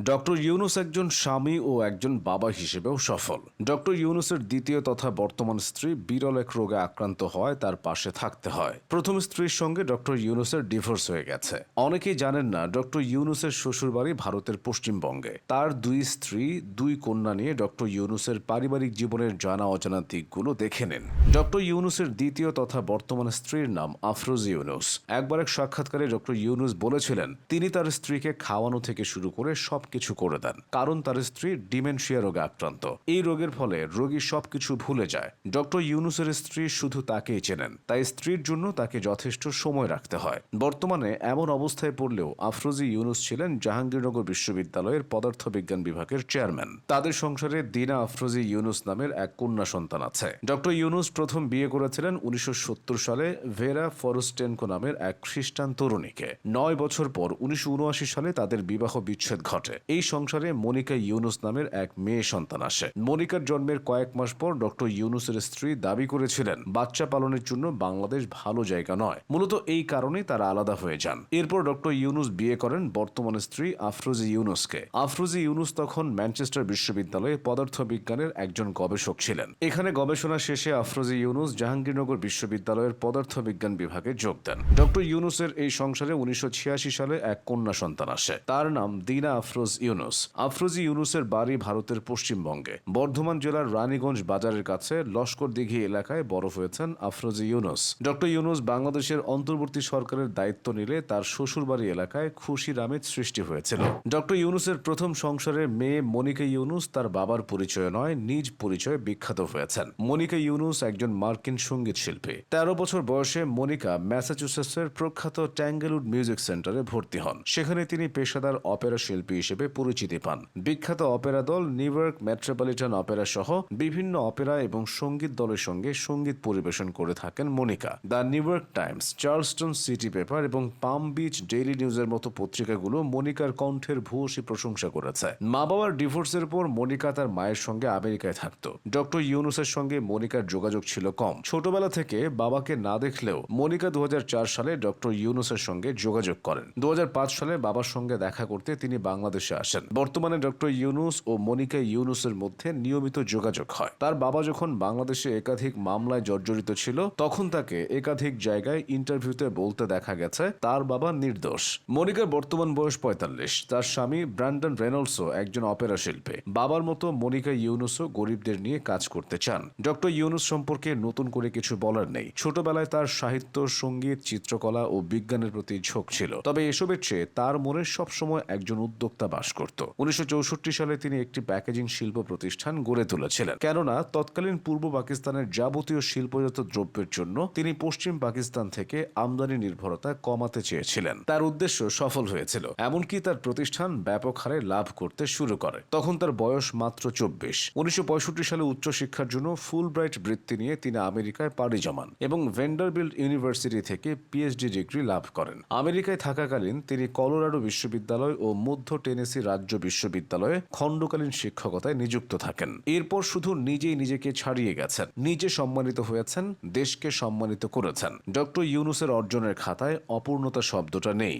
Doctor Yunus একজন স্বামী ও একজন বাবা হিসেবেও সফল। ডক্টর ইউনুসের দ্বিতীয় তথা বর্তমান স্ত্রী বিরল এক রোগে আক্রান্ত হওয়ায় তার পাশে থাকতে হয়। প্রথম স্ত্রীর সঙ্গে ডক্টর ইউনুসের ডিভোর্স হয়ে গেছে। অনেকেই জানেন না ডক্টর ইউনুসের শ্বশুরবাড়ি ভারতের পশ্চিমবঙ্গে। তার দুই স্ত্রী, দুই কন্যা নিয়ে ডক্টর ইউনুসের পারিবারিক জীবনের জানা অজানা দিকগুলো দেখে নিন। ডক্টর ইউনুসের দ্বিতীয় তথা বর্তমান স্ত্রীর নাম আফরোজা ইউনুস। একবার এক সাক্ষাৎকারে ডক্টর ইউনুস বলেছিলেন তিনি তার স্ত্রীকে খাওয়ানো থেকে শুরু করে সবকিছু করে দেন, কারণ তার স্ত্রী ডিমেনশিয়া রোগে আক্রান্ত। এই রোগের ফলে রোগী সবকিছু ভুলে যায়। ডক্টর ইউনুসের স্ত্রী শুধু তাকেই চেনেন, তাই স্ত্রীর জন্য তাকে যথেষ্ট সময় রাখতে হয়। বর্তমানে এমন অবস্থায় পড়লেও আফরোজা ইউনুস ছিলেন জাহাঙ্গীরনগর বিশ্ববিদ্যালয়ের পদার্থবিজ্ঞান বিভাগের চেয়ারম্যান। তাদের সংসারে দিনা আফরোজা ইউনুস নামের এক কন্যা সন্তান আছে। ডক্টর ইউনুস প্রথম বিয়ে করেছিলেন 1970 সালে ভেরা ফরস্টেনকো নামের এক খ্রিস্টান তরুণীকে। 9 বছর পর 1979 সালে তাদের বিবাহ বিচ্ছেদ ঘটে। এই সংসারে মনিকা ইউনুস নামের এক মেয়ে সন্তান আসে। মনিকার জন্মের কয়েক মাস পর ডক্টর ইউনুসের স্ত্রী দাবি করেছিলেন বাচ্চা পালনের জন্য বাংলাদেশ ভালো জায়গা নয়। মূলত এই কারণেই তারা আলাদা হয়ে যান। এরপর ডক্টর ইউনুস বিয়ে করেন বর্তমান স্ত্রী আফরোজা ইউনুসকে। আফরোজা ইউনুস তখন ম্যানচেস্টার বিশ্ববিদ্যালয়ে পদার্থবিজ্ঞানের একজন গবেষক ছিলেন। এখানে গবেষণা শেষে আফরোজা ইউনুস জাহাঙ্গীরনগর বিশ্ববিদ্যালয়ের পদার্থবিজ্ঞান বিভাগে যোগ দেন। ডক্টর ইউনুসের এই সংসারে 1986 সালে এক কন্যা সন্তান আসে। তার নাম দিনা আফরোজ ইউনুস। আফরোজা ইউনুসের বাড়ি ভারতের পশ্চিমবঙ্গে বর্ধমান জেলার রানীগঞ্জ বাজারের কাছে লস্করদিঘি এলাকায় বড় হয়েছেন আফরোজা ইউনুস। ডক্টর ইউনুস বাংলাদেশের অন্তর্বর্তী সরকারের দায়িত্ব নিলে তার শ্বশুরবাড়ি এলাকায় খুশির আমেজ সৃষ্টি হয়েছিল। ডক্টর ইউনুসের প্রথম সংসারের মেয়ে মনিকা ইউনুস তার বাবার পরিচয় নয়, নিজ পরিচয়ে বিখ্যাত হয়েছেন। মনিকা ইউনুস একজন মার্কিন সঙ্গীত শিল্পী। 13 বছর বয়সে মনিকা ম্যাসাচুসেটসের প্রখ্যাত ট্যাঙ্গেলউড মিউজিক সেন্টারে ভর্তি হন। সেখানে তিনি পেশাদার অপেরা শিল্পী হিসেবে পরিচিতি পান। বিখ্যাত অপেরা দল নিউ ইয়র্ক মেট্রোপলিটন অপেরা সহ বিভিন্ন অপেরা এবং সঙ্গীত দলের সঙ্গে সঙ্গীত পরিবেশন করে থাকেন Monica. The New York Times, Charleston city paper এবং পাম বিচ ডেইলি নিউজের মতো পত্রিকাগুলো মনিকার কণ্ঠের ভূয়সী প্রশংসা করেছে। মা বাবার ডিভোর্সের পর মনিকা তার মায়ের সঙ্গে আমেরিকায় থাকত। ডক্টর ইউনুসের সঙ্গে মনিকার যোগাযোগ ছিল কম। ছোটবেলা থেকে বাবাকে না দেখলেও মনিকা 2004 সালে ডক্টর ইউনুসের সঙ্গে যোগাযোগ করেন। 2005 সালে বাবার সঙ্গে দেখা করতে তিনি বাংলাদেশে আসেন। বর্তমানে ডক্টর ইউনুস ও মনিকা ইউনুসের মধ্যে নিয়মিত যোগাযোগ হয়। তার বাবা যখন বাংলাদেশে একাধিক মামলায় জর্জরিত ছিল তখন তাকে একাধিক জায়গায় ইন্টারভিউতে বলতে দেখা গেছে তার বাবা নির্দোষ। মনিকার বর্তমান বয়স 45। তার স্বামী ব্র্যান্ডন রেনল্ডসও একজন অপেরা শিল্পী। বাবার মতো মনিকা ইউনুসও গরিবদের নিয়ে কাজ করতে চান। ডক্টর ইউনুস সম্পর্কে নতুন করে কিছু বলার নেই। ছোটবেলায় তার সাহিত্য, সঙ্গীত, চিত্রকলা ও বিজ্ঞানের প্রতি ঝোঁক ছিল। তবে এসবের চেয়ে তার মনে সবসময় একজন উদ্যোক্তা বাস করত। 1964 সালে তিনি একটি প্যাকেজিং শিল্প প্রতিষ্ঠান গড়ে তুলেছিলেন। কেননা তৎকালীন পূর্ব পাকিস্তানের যাবতীয় শিল্পজাত দ্রব্যের জন্য তিনি পশ্চিম পাকিস্তান থেকে আমদানি নির্ভরতা কমাতে চেয়েছিলেন। তার উদ্দেশ্য সফল হয়েছিল। এমনকি তার প্রতিষ্ঠান ব্যাপক হারে লাভ করতে শুরু করে। তখন তার বয়স মাত্র 24। 1965 সালে উচ্চশিক্ষার জন্য ফুলব্রাইট বৃত্তি নিয়ে তিনি আমেরিকায় পাড়ি জমান এবং ভেন্ডারবিল্ট ইউনিভার্সিটি থেকে পিএইচডি ডিগ্রি লাভ করেন। আমেরিকায় থাকাকালীন তিনি কলোরাডো বিশ্ববিদ্যালয় ও মধ্য টেনেসি রাজ্য বিশ্ববিদ্যালয়ে খণ্ডকালীন শিক্ষকতায় নিযুক্ত থাকেন। এরপর শুধু নিজেই নিজেকে ছাড়িয়ে গেছেন, নিজে সম্মানিত হয়েছেন, দেশকে সম্মানিত করেছেন। ডক্টর ইউনুসের অর্জনের খাতায় অপূর্ণতা শব্দটা নেই।